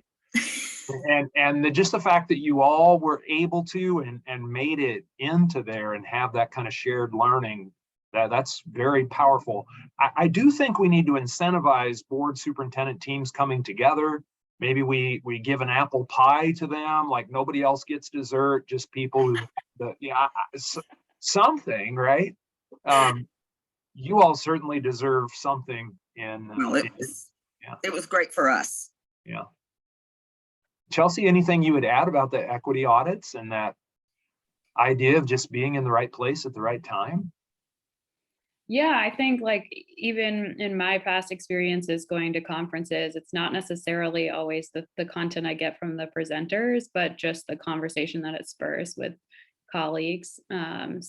And just the fact that you all were able to and made it into there and have that kind of shared learning, that's very powerful. I do think we need to incentivize board superintendent teams coming together. Maybe we give an apple pie to them, like nobody else gets dessert, just people who, something, right? You all certainly deserve something in. Well, it was great for us. Yeah. Chelsea, anything you would add about the equity audits and that idea of just being in the right place at the right time? Yeah, I think like even in my past experiences going to conferences, it's not necessarily always the content I get from the presenters, but just the conversation that it spurs with colleagues. And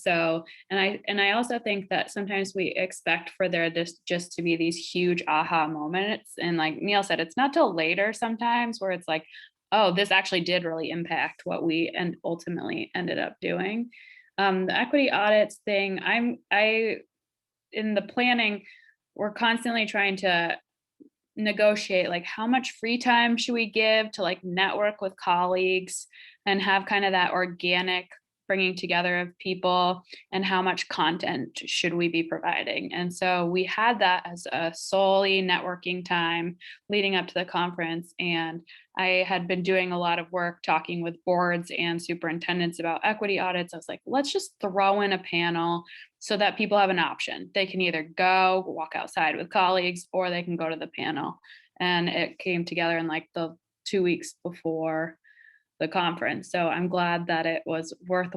I also think that sometimes we expect for this just to be these huge aha moments. And like Neil said, it's not till later sometimes where it's like, oh, this actually did really impact what we ultimately ended up doing. The equity audits thing, in the planning, we're constantly trying to negotiate like how much free time should we give to like network with colleagues and have kind of that organic bringing together of people, and how much content should we be providing. And so we had that as a solely networking time leading up to the conference. And I had been doing a lot of work talking with boards and superintendents about equity audits. I was like, let's just throw in a panel so that people have an option. They can either go walk outside with colleagues or they can go to the panel. And it came together in like the 2 weeks before the conference. So I'm glad that it was worth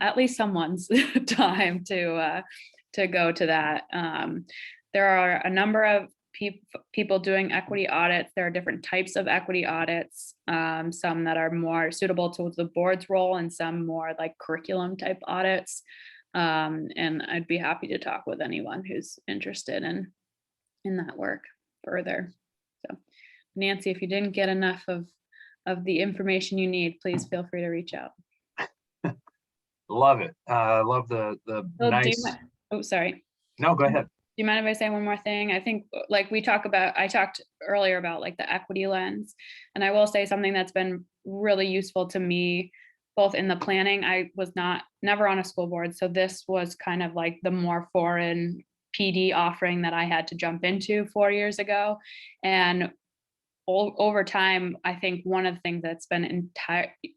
at least someone's time to go to that. There are a number of people doing equity audits. There are different types of equity audits, some that are more suitable to the board's role and some more like curriculum type audits. And I'd be happy to talk with anyone who's interested in that work further. So Nancy, if you didn't get enough of the information you need, please feel free to reach out. Love it. Love the nice. Oh, sorry. No, go ahead. Do you mind if I say one more thing? I think like I talked earlier about like the equity lens, and I will say something that's been really useful to me, both in the planning. I was never on a school board. So this was kind of like the more foreign PD offering that I had to jump into 4 years ago. And over time, I think one of the things that's been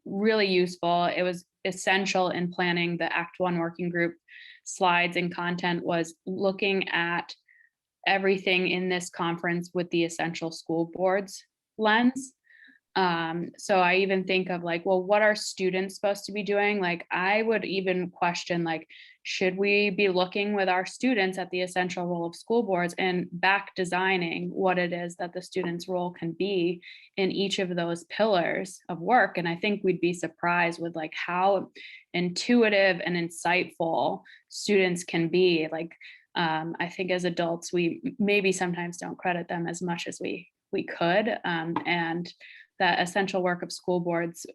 really useful, it was essential in planning the Act One working group slides and content, was looking at everything in this conference with the essential school boards lens. So I even think of like, well, what are students supposed to be doing? Like, I would even question, like, should we be looking with our students at the essential role of school boards and back designing what it is that the student's role can be in each of those pillars of work? And I think we'd be surprised with like how intuitive and insightful students can be. Like, I think as adults, we maybe sometimes don't credit them as much as we could. And that essential work of school boards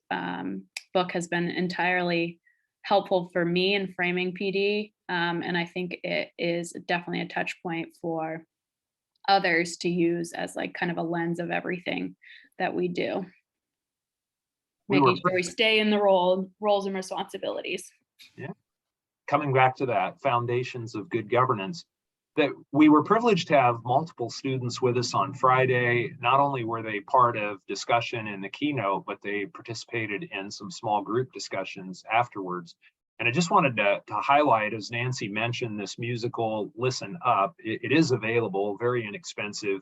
book has been entirely helpful for me in framing PD. And I think it is definitely a touch point for others to use as like kind of a lens of everything that we do. Making sure we stay in the roles and responsibilities. Yeah. Coming back to that, foundations of good governance, that we were privileged to have multiple students with us on Friday. Not only were they part of discussion in the keynote, but they participated in some small group discussions afterwards. And I just wanted to highlight, as Nancy mentioned, this musical Listen Up. It is available, very inexpensive.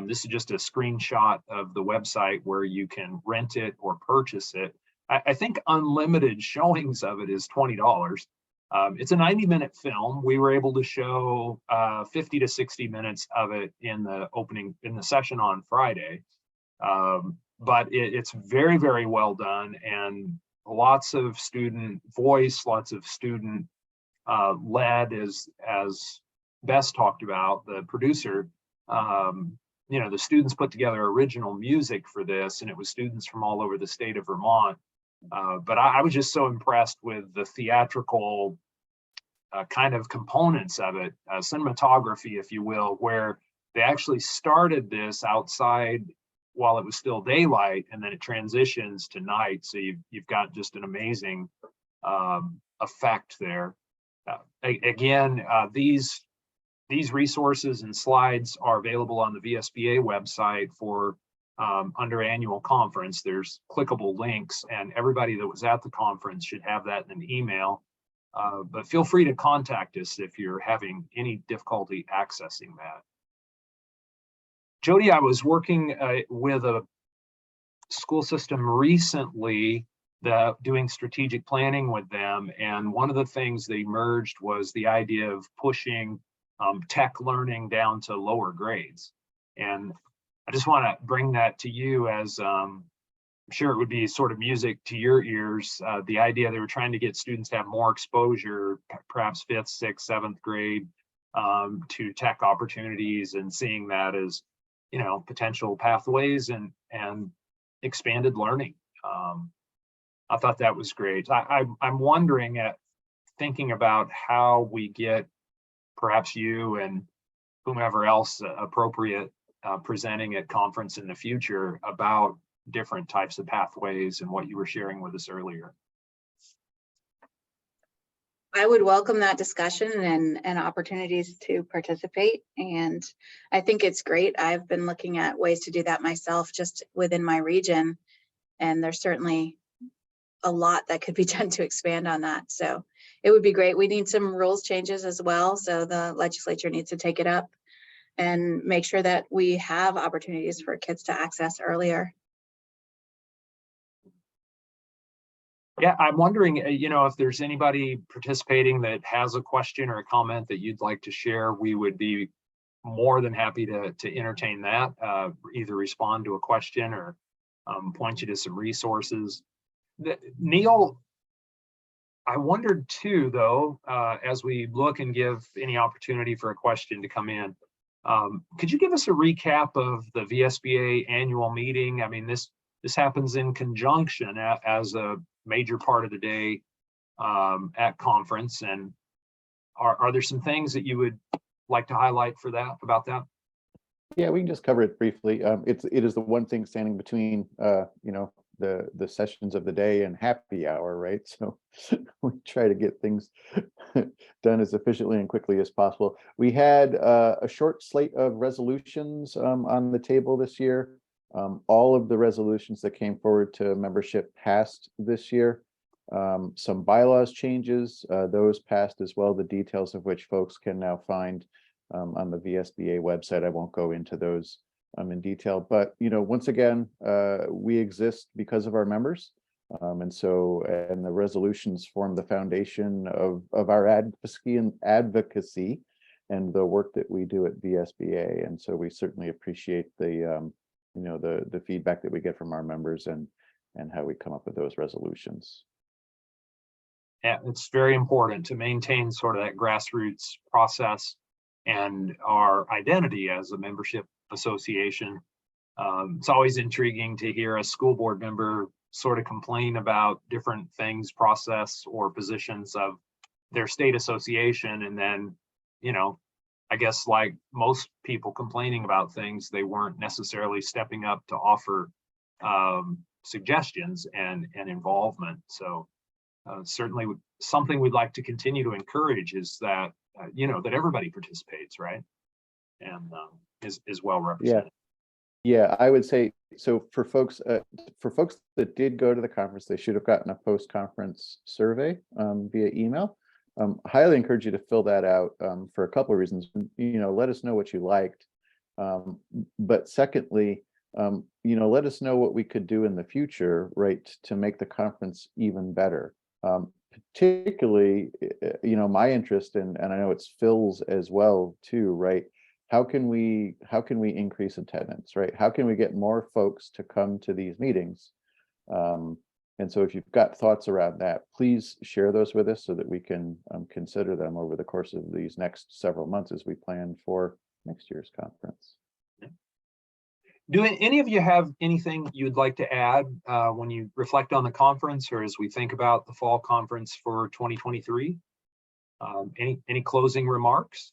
This is just a screenshot of the website where you can rent it or purchase it. I think unlimited showings of it is $20. It's a 90-minute film. We were able to show 50 to 60 minutes of it in the session on Friday. But it's very, very well done, and lots of student voice, lots of student led, as Bess talked about, the producer. The students put together original music for this, and it was students from all over the state of Vermont. But I was just so impressed with the theatrical kind of components of it, cinematography, if you will, where they actually started this outside while it was still daylight, and then it transitions to night. So you've got just an amazing effect there. Again, these resources and slides are available on the VSBA website for under annual conference. There's clickable links, and everybody that was at the conference should have that in an email. But feel free to contact us if you're having any difficulty accessing that. Jody, I was working with a school system recently doing strategic planning with them, and one of the things they merged was the idea of pushing tech learning down to lower grades. And I just want to bring that to you, as I'm sure it would be sort of music to your ears. The idea they were trying to get students to have more exposure, perhaps 5th, 6th, 7th grade, to tech opportunities, and seeing that as potential pathways and expanded learning. I thought that was great. I'm wondering, thinking about how we get perhaps you and whomever else appropriate presenting at conference in the future about different types of pathways and what you were sharing with us earlier. I would welcome that discussion and opportunities to participate. And I think it's great. I've been looking at ways to do that myself just within my region. And there's certainly a lot that could be done to expand on that. So it would be great. We need some rules changes as well. So the legislature needs to take it up and make sure that we have opportunities for kids to access earlier. Yeah, I'm wondering, if there's anybody participating that has a question or a comment that you'd like to share, we would be more than happy to entertain that, either respond to a question or point you to some resources. Neil, I wondered too, though, as we look and give any opportunity for a question to come in, could you give us a recap of the VSBA annual meeting? I mean, this happens in conjunction as a major part of the day at conference, and are there some things that you would like to highlight about that? Yeah, we can just cover it briefly. It is the one thing standing between the sessions of the day and happy hour, right? So we try to get things done as efficiently and quickly as possible. We had a short slate of resolutions on the table this year. All of the resolutions that came forward to membership passed this year. Some bylaws changes, those passed as well, the details of which folks can now find on the VSBA website. I won't go into those in detail, but once again, we exist because of our members, and the resolutions form the foundation of our advocacy and the work that we do at VSBA. And so we certainly appreciate the the feedback that we get from our members and how we come up with those resolutions. Yeah, it's very important to maintain sort of that grassroots process and our identity as a membership association. It's always intriguing to hear a school board member sort of complain about different things, process or positions of their state association, and then I guess like most people complaining about things, they weren't necessarily stepping up to offer suggestions and involvement. So certainly something we'd like to continue to encourage is that that everybody participates, right, and is well represented. Yeah, I would say so. For folks that did go to the conference, they should have gotten a post-conference survey via email. Highly encourage you to fill that out for a couple of reasons. Let us know what you liked, But secondly, let us know what we could do in the future, right, to make the conference even better. Particularly, my interest and I know it's Phil's as well too, right? How can we increase attendance, right? How can we get more folks to come to these meetings? And so if you've got thoughts around that, please share those with us so that we can consider them over the course of these next several months as we plan for next year's conference. Do any of you have anything you'd like to add when you reflect on the conference or as we think about the fall conference for 2023? Any closing remarks?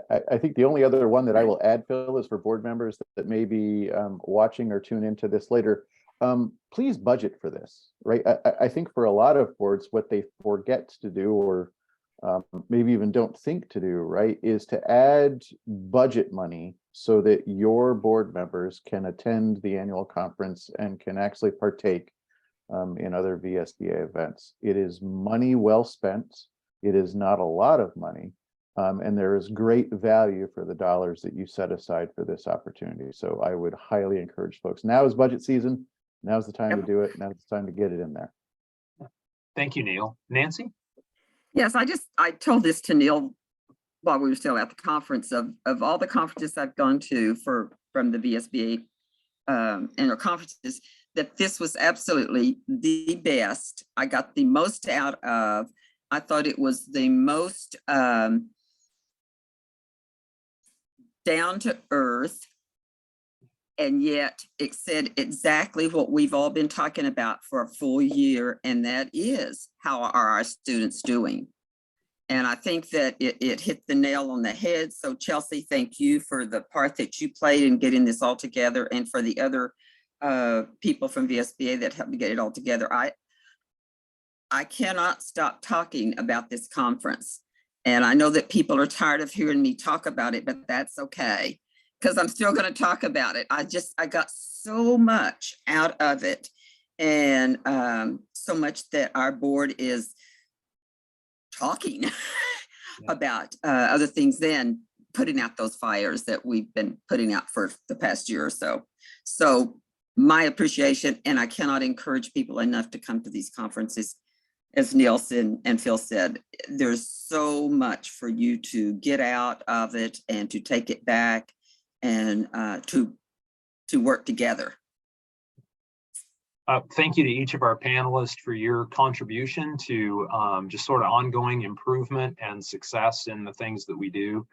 I think the only other one that I will add, Phil, is for board members that may be watching or tune into this later. Please budget for this, right? I think for a lot of boards, what they forget to do, or maybe even don't think to do, right, is to add budget money so that your board members can attend the annual conference and can actually partake in other VSBA events. It is money well spent. It is not a lot of money. And there is great value for the dollars that you set aside for this opportunity. So I would highly encourage folks. Now is budget season. Now's the time to do it. Now's the time to get it in there. Thank you, Neil. Nancy? Yes, I told this to Neil while we were still at the conference of all the conferences I've gone to from the VSBA annual conferences, that this was absolutely the best. I got the most out of. I thought it was the most down to earth, and yet it said exactly what we've all been talking about for a full year, and that is, how are our students doing? And I think that it hit the nail on the head. So Chelsea, thank you for the part that you played in getting this all together, and for the other people from VSBA that helped me get it all together. I cannot stop talking about this conference. And I know that people are tired of hearing me talk about it, but that's okay, because I'm still going to talk about it. I got so much out of it, and so much that our board is talking about other things than putting out those fires that we've been putting out for the past year or so. So my appreciation, and I cannot encourage people enough to come to these conferences. As Nielsen and Phil said, there's so much for you to get out of it and to take it back and to work together. Thank you to each of our panelists for your contribution to just sort of ongoing improvement and success in the things that we do.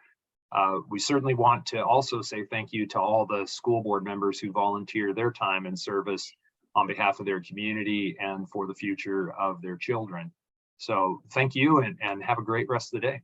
We certainly want to also say thank you to all the school board members who volunteer their time and service on behalf of their community and for the future of their children. So thank you, and have a great rest of the day.